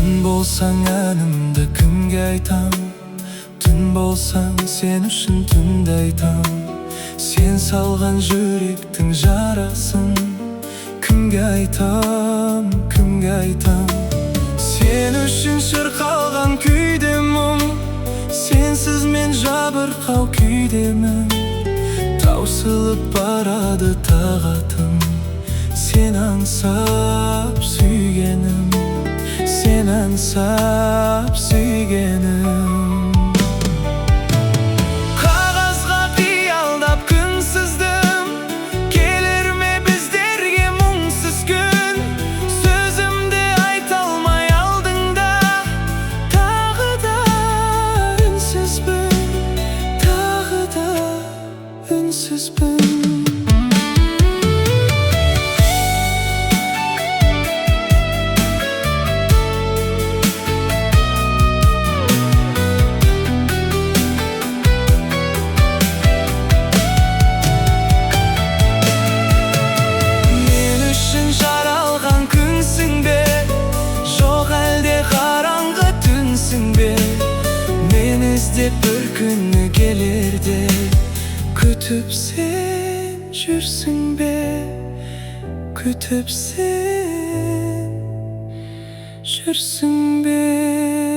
Күн болсаң әнімді кімге айтам, түн болсаң сен үшін түнді айтам. Сен салған жүректің жарасын кімге айтам, кімге айтам. Сен үшін шырқалған күйде мұң, сенсіз мен жабырқау күйдемін. Таусылып барады тағатым, сен аңсап сүйгенім, сен аңсап сүйгенім. Қағазға қиялдап күн сыздым, келер ме біздерге мұңсыз күн. Сөзімді айта алмай алдыңда, тағы да үнсізбін, тағы да үнсізбін. Bir күні келерде күтіп сен жүрсің бе, күтіп сен жүрсің бе.